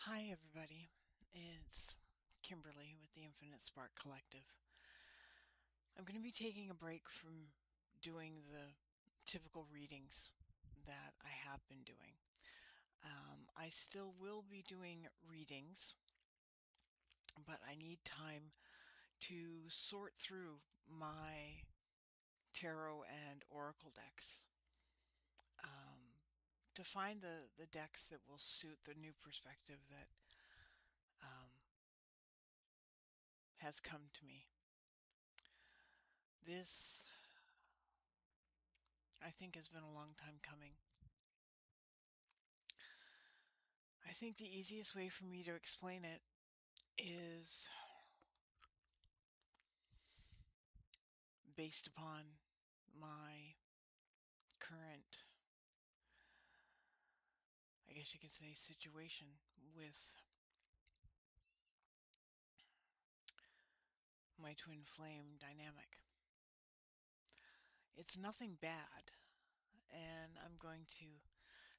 Hi, everybody. It's Kimberley with the Infinite Spark Collective. I'm going to be taking a break from doing the typical readings that I have been doing. I still will be doing readings, but I need time to sort through my tarot and oracle decks um, to find the decks that will suit the new perspective that um, has come to me. This, I think, has been a long time coming. I think the easiest way for me to explain it is based upon my current, I guess you could say, situation with my twin flame dynamic. It's nothing bad, and I'm going to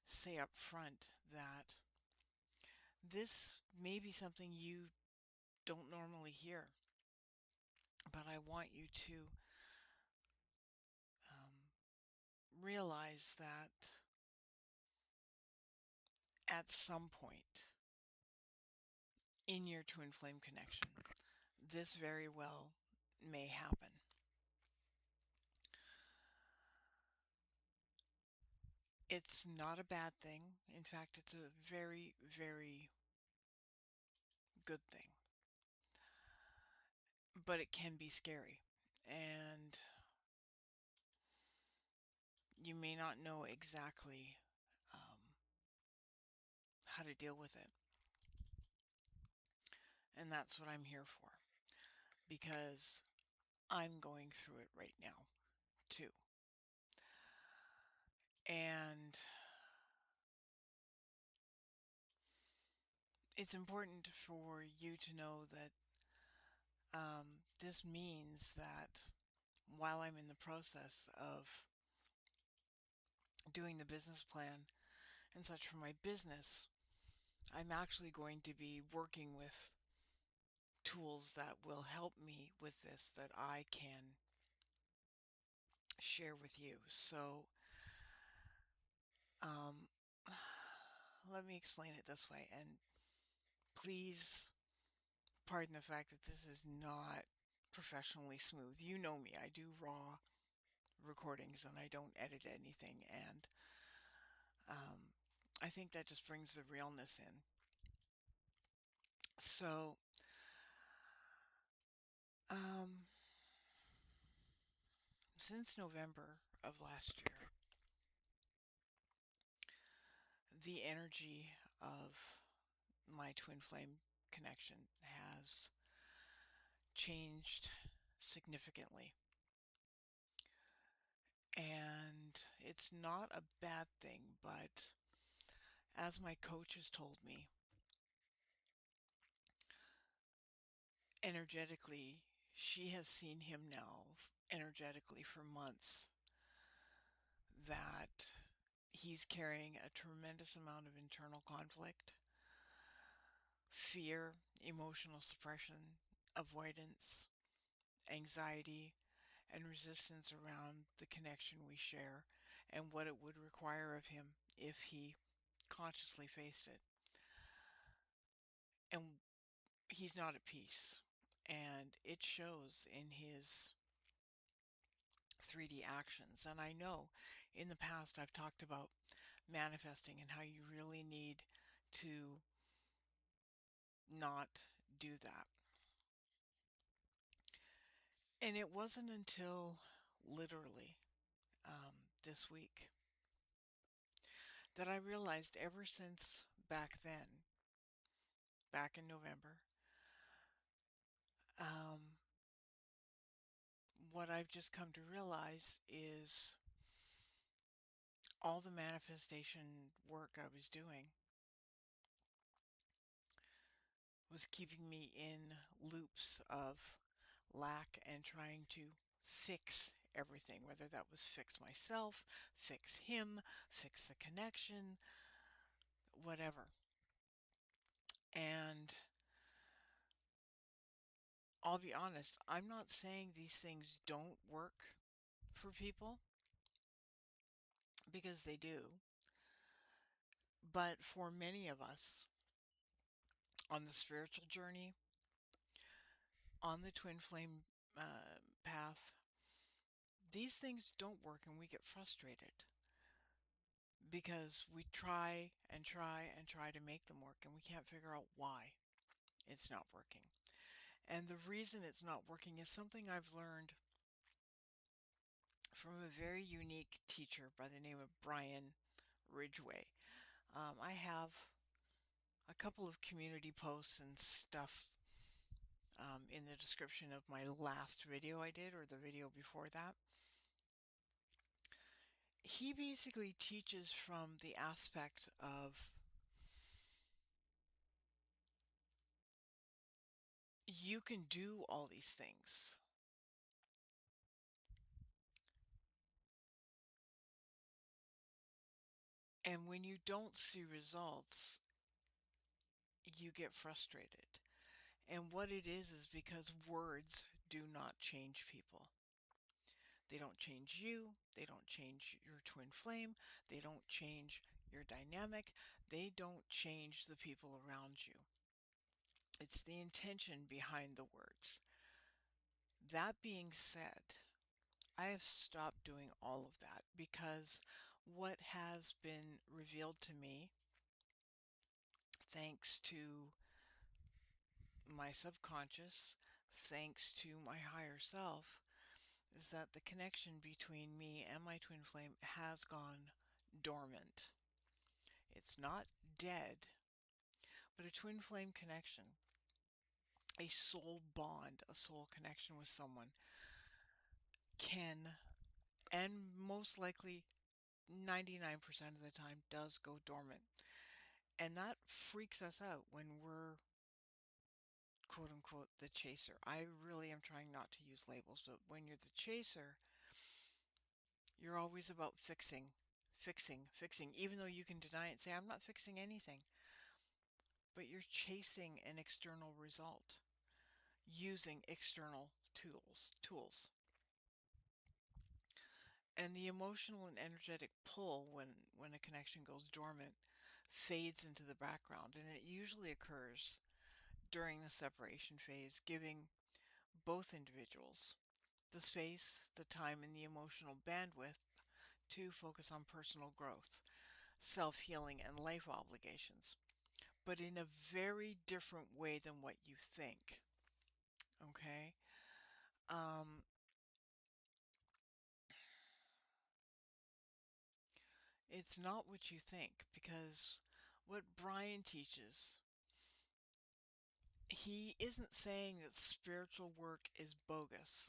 say up front that this may be something you don't normally hear, but I want you to realize that at some point in your twin flame connection, this very well may happen. It's not a bad thing. In fact, it's a very, very good thing. But it can be scary. And you may not know exactly how to deal with it. And that's what I'm here for. Because I'm going through it right now, too. And it's important for you to know that this means that while I'm in the process of doing the business plan and such for my business, I'm actually going to be working with tools that will help me with this that I can share with you. So um, let me explain it this way. And please pardon the fact that this is not professionally smooth. You know me. I do raw recordings and I don't edit anything. And um, I think that just brings the realness in. So um, since November of last year, the energy of my twin flame connection has changed significantly. And it's not a bad thing, but as my coach has told me, energetically, she has seen him now energetically for months, that he's carrying a tremendous amount of internal conflict, fear, emotional suppression, avoidance, anxiety, and resistance around the connection we share and what it would require of him if he consciously faced it. And he's not at peace. And it shows in his 3D actions. And I know in the past I've talked about manifesting and how you really need to not do that. And it wasn't until literally this week that I realized ever since back then, back in November, um, what I've just come to realize is all the manifestation work I was doing was keeping me in loops of lack and trying to fix everything, whether that was fix myself, fix him, fix the connection, whatever. And I'll be honest, I'm not saying these things don't work for people, because they do. But for many of us on the spiritual journey, on the twin flame path, these things don't work and we get frustrated because we try and try and try to make them work and we can't figure out why it's not working. And the reason it's not working is something I've learned from a very unique teacher by the name of Brian Ridgway. I have a couple of community posts and stuff in the description of my last video I did, or the video before that. He basically teaches from the aspect of you can do all these things. And when you don't see results, you get frustrated. And what it is because words do not change people. They don't change you. They don't change your twin flame. They don't change your dynamic. They don't change the people around you. It's the intention behind the words. That being said, I have stopped doing all of that because what has been revealed to me, thanks to my subconscious, thanks to my higher self, is that the connection between me and my twin flame has gone dormant. It's not dead, but a twin flame connection, a soul bond, a soul connection with someone can, and most likely 99% of the time does go dormant. And that freaks us out when we're quote unquote the chaser. I really am trying not to use labels, but when you're the chaser, you're always about fixing, fixing, fixing, even though you can deny it and say, I'm not fixing anything. But you're chasing an external result using external tools. And the emotional and energetic pull when a connection goes dormant fades into the background, and it usually occurs during the separation phase, giving both individuals the space, the time, and the emotional bandwidth to focus on personal growth, self-healing, and life obligations, but in a very different way than what you think. Okay? Um, it's not what you think, because what Brian teaches, he isn't saying that spiritual work is bogus.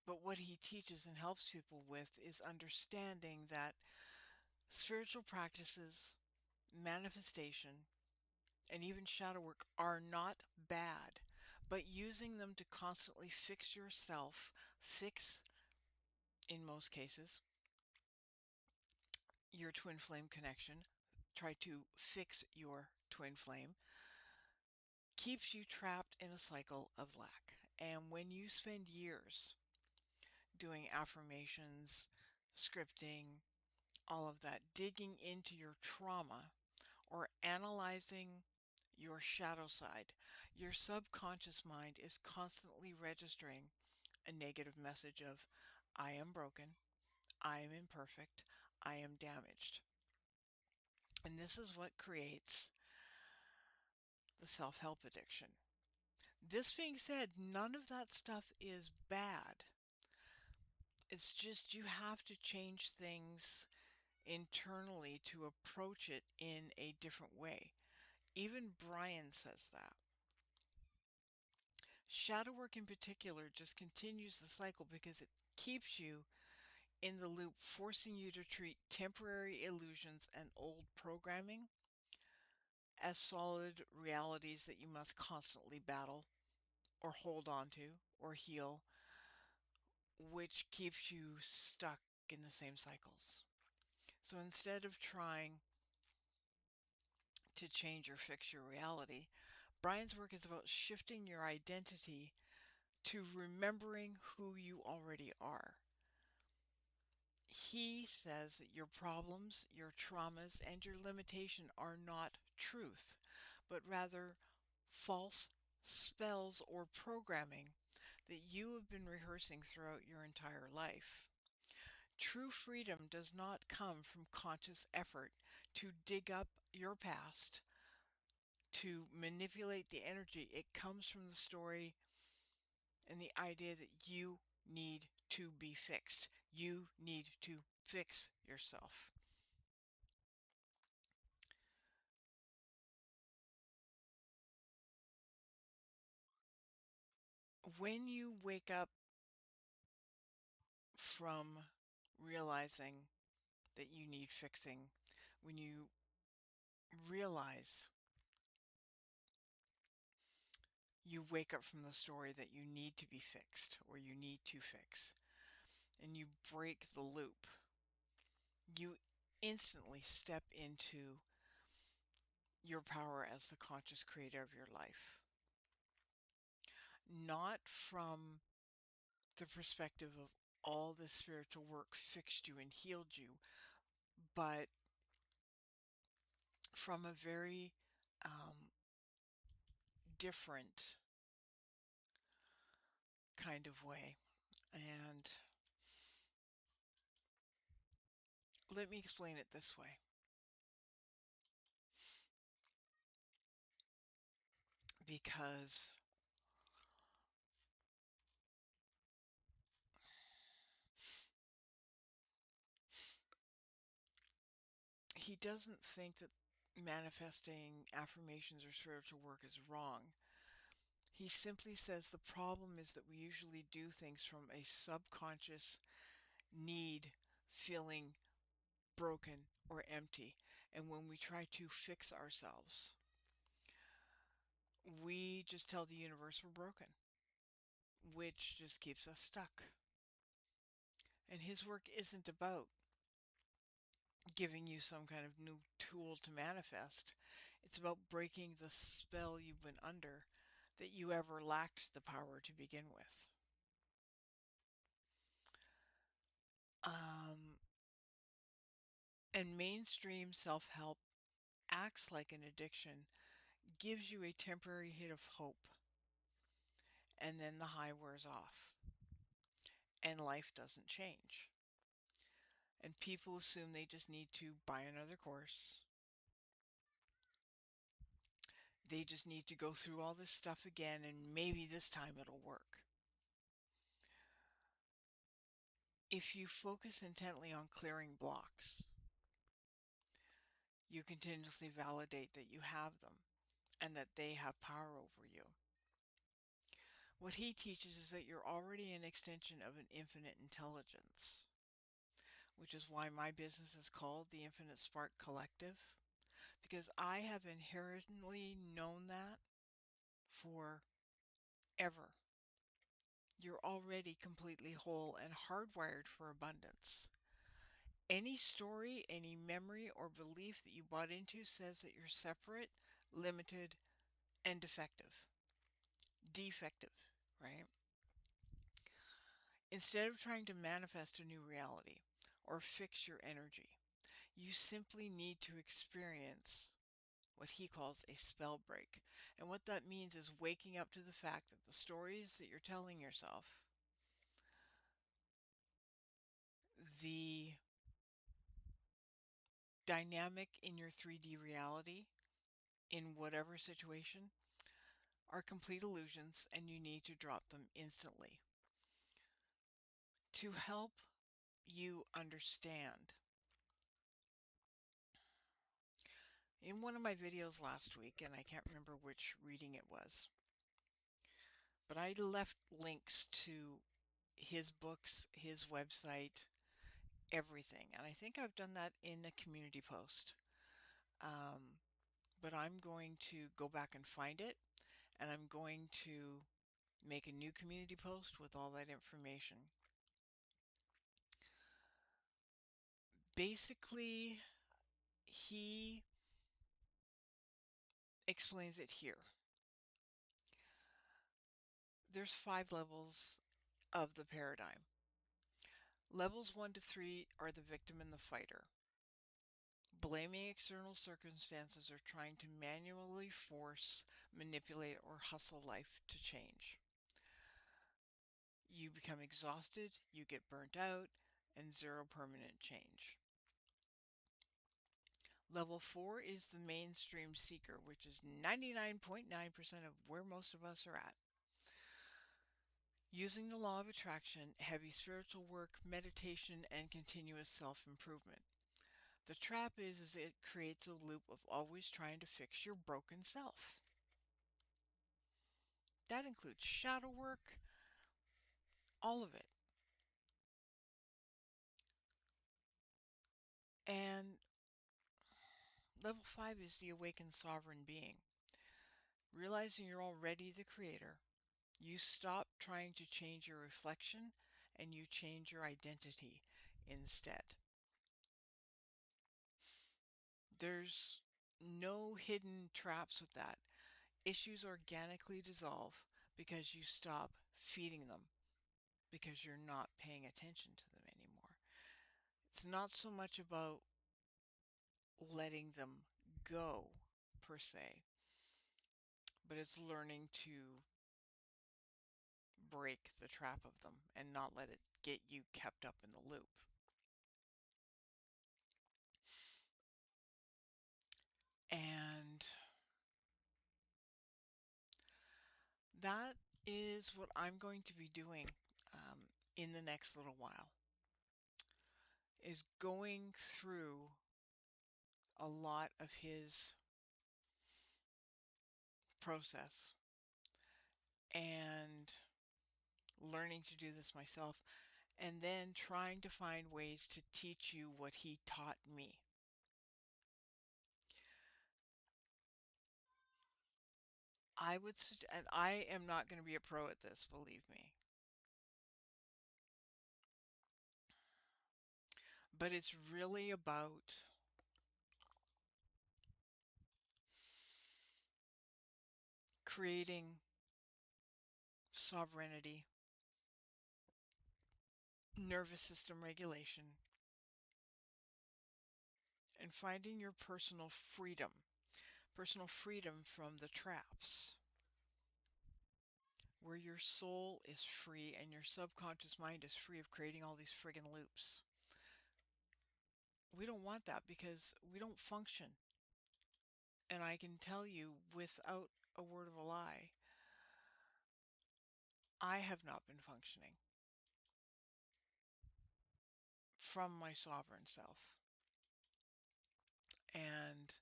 But what he teaches and helps people with is understanding that spiritual practices, manifestation, and even shadow work are not bad, but using them to constantly fix yourself, fix, in most cases, your twin flame connection, try to fix your twin flame, keeps you trapped in a cycle of lack. And when you spend years doing affirmations, scripting, all of that, digging into your trauma or analyzing your shadow side, your subconscious mind is constantly registering a negative message of, I am broken, I am imperfect, I am damaged. And this is what creates the self-help addiction. This being said, none of that stuff is bad. It's just you have to change things internally to approach it in a different way. Even Brian says that. Shadow work in particular just continues the cycle because it keeps you in the loop, forcing you to treat temporary illusions and old programming as solid realities that you must constantly battle or hold on to or heal, which keeps you stuck in the same cycles. So instead of trying to change or fix your reality, Brian's work is about shifting your identity to remembering who you already are. He says that your problems, your traumas, and your limitation are not truth, but rather false spells or programming that you have been rehearsing throughout your entire life. True freedom does not come from conscious effort to dig up your past, to manipulate the energy. It comes from the story and the idea that you need to be fixed. You need to fix yourself. When you wake up from realizing that you need fixing, when you realize you wake up from the story that you need to be fixed or you need to fix, and you break the loop, you instantly step into your power as the conscious creator of your life. Not from the perspective of all the spiritual work fixed you and healed you, but from a very um, different kind of way. And let me explain it this way. Because he doesn't think that manifesting affirmations or spiritual work is wrong. He simply says the problem is that we usually do things from a subconscious need, feeling broken or empty. And when we try to fix ourselves, we just tell the universe we're broken, which just keeps us stuck. And his work isn't about giving you some kind of new tool to manifest. It's about breaking the spell you've been under that you ever lacked the power to begin with. Um, and mainstream self-help acts like an addiction, gives you a temporary hit of hope, and then the high wears off, and life doesn't change. And people assume they just need to buy another course. They just need to go through all this stuff again, and maybe this time it'll work. If you focus intently on clearing blocks, you continuously validate that you have them and that they have power over you. What he teaches is that you're already an extension of an infinite intelligence, which is why my business is called the Infinite Spark Collective, because I have inherently known that for ever. You're already completely whole and hardwired for abundance. Any story, any memory or belief that you bought into says that you're separate, limited, and defective. Defective, right? Instead of trying to manifest a new reality or fix your energy, you simply need to experience what he calls a spell break. And what that means is waking up to the fact that the stories that you're telling yourself, the dynamic in your 3D reality, in whatever situation, are complete illusions, and you need to drop them instantly. To help you understand, in one of my videos last week, and I can't remember which reading it was, but I left links to his books, his website, everything. And I think I've done that in a community post. Um, but I'm going to go back and find it, and I'm going to make a new community post with all that information. Basically, he explains it here. There's 5 levels of the paradigm. Levels 1 to 3 are the victim and the fighter. Blaming external circumstances or trying to manually force, manipulate, or hustle life to change. You become exhausted, you get burnt out, and zero permanent change. Level 4 is the mainstream seeker, which is 99.9% of where most of us are at. Using the law of attraction, heavy spiritual work, meditation, and continuous self-improvement. The trap is it creates a loop of always trying to fix your broken self. That includes shadow work, all of it. And level 5 is the awakened sovereign being. Realizing you're already the creator, you stop trying to change your reflection and you change your identity instead. There's no hidden traps with that. Issues organically dissolve because you stop feeding them, because you're not paying attention to them anymore. It's not so much about letting them go, per se, but it's learning to break the trap of them and not let it get you kept up in the loop. And that is what I'm going to be doing in the next little while, is going through a lot of his process and learning to do this myself, and then trying to find ways to teach you what he taught me. I would and I am not going to be a pro at this, believe me. But it's really about creating sovereignty, nervous system regulation, and finding your personal freedom from the traps, where your soul is free and your subconscious mind is free of creating all these friggin' loops. We don't want that because we don't function. And I can tell you without a word of a lie, I have not been functioning from my sovereign self. And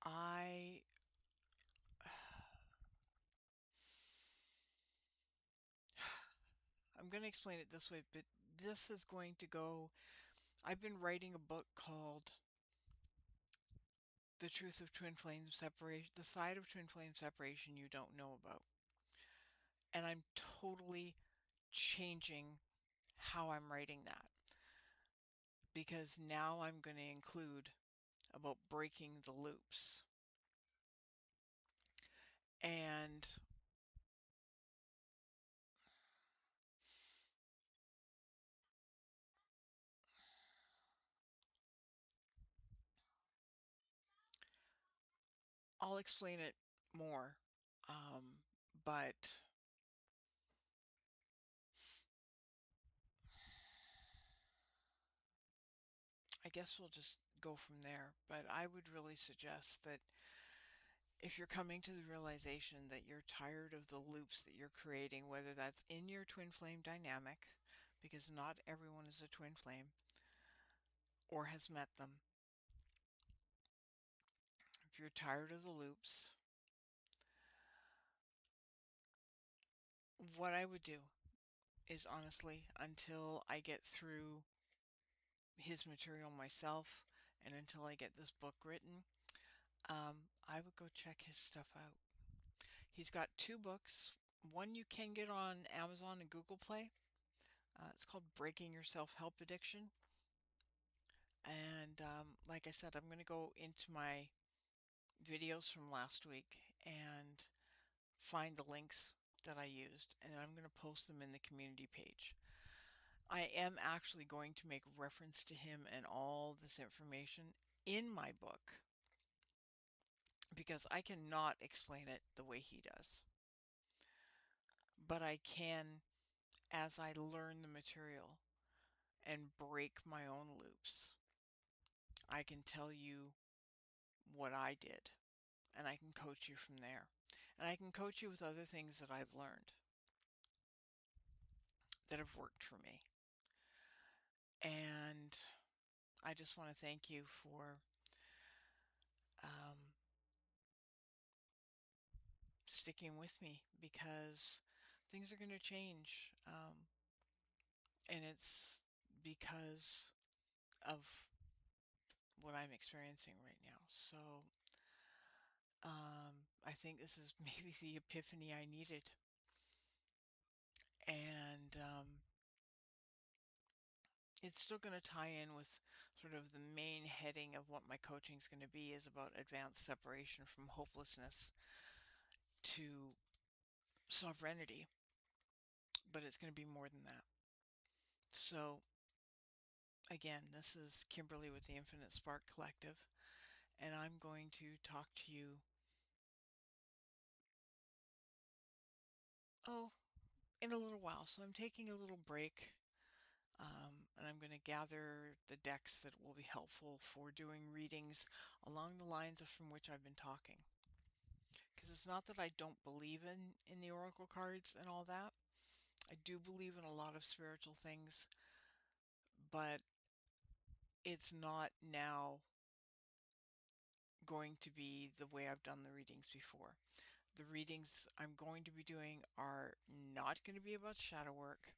I I'm going to explain it this way, but this is going to go. I've been writing a book called The Truth of Twin Flame Separation, the side of twin flame separation you don't know about. And I'm totally changing how I'm writing that, because now I'm going to include about breaking the loops. And I'll explain it more. But I guess we'll just go from there. But I would really suggest that if you're coming to the realization that you're tired of the loops that you're creating, whether that's in your twin flame dynamic, because not everyone is a twin flame or has met them. If you're tired of the loops, what I would do is, honestly, until I get through his material myself and until I get this book written, I would go check his stuff out. He's got 2 books. One you can get on Amazon and Google Play. It's called Breaking Your Self-Help Addiction. And like I said, I'm going to go into my videos from last week and find the links that I used, and I'm going to post them in the community page. I am actually going to make reference to him and all this information in my book because I cannot explain it the way he does. But I can, as I learn the material and break my own loops, I can tell you what I did, and I can coach you from there. And I can coach you with other things that I've learned that have worked for me. And I just want to thank you for um, sticking with me, because things are going to change. And it's because of what I'm experiencing right now. So I think this is maybe the epiphany I needed. And it's still going to tie in with sort of the main heading of what my coaching is going to be, is about advanced separation from hopelessness to sovereignty. But it's going to be more than that. So again, this is Kimberly with the Infinite Spark Collective, and I'm going to talk to you, in a little while. So I'm taking a little break, and I'm going to gather the decks that will be helpful for doing readings along the lines of from which I've been talking. Because it's not that I don't believe in the oracle cards and all that. I do believe in a lot of spiritual things, but it's not now going to be the way I've done the readings before. The readings I'm going to be doing are not going to be about shadow work.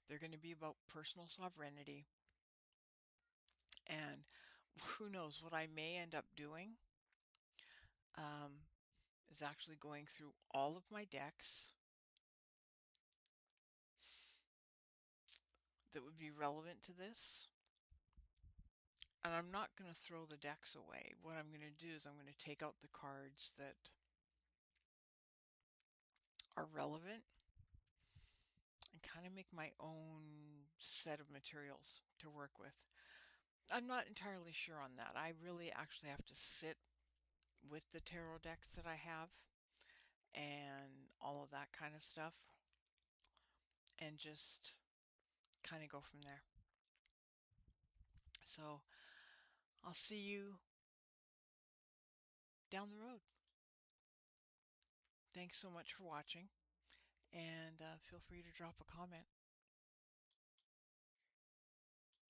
They're going to be about personal sovereignty. And who knows, what I may end up doing um, is actually going through all of my decks that would be relevant to this. And I'm not going to throw the decks away. What I'm going to do is I'm going to take out the cards that are relevant and kind of make my own set of materials to work with. I'm not entirely sure on that. I really actually have to sit with the tarot decks that I have and all of that kind of stuff and just kind of go from there. So I'll see you down the road. Thanks so much for watching, and feel free to drop a comment.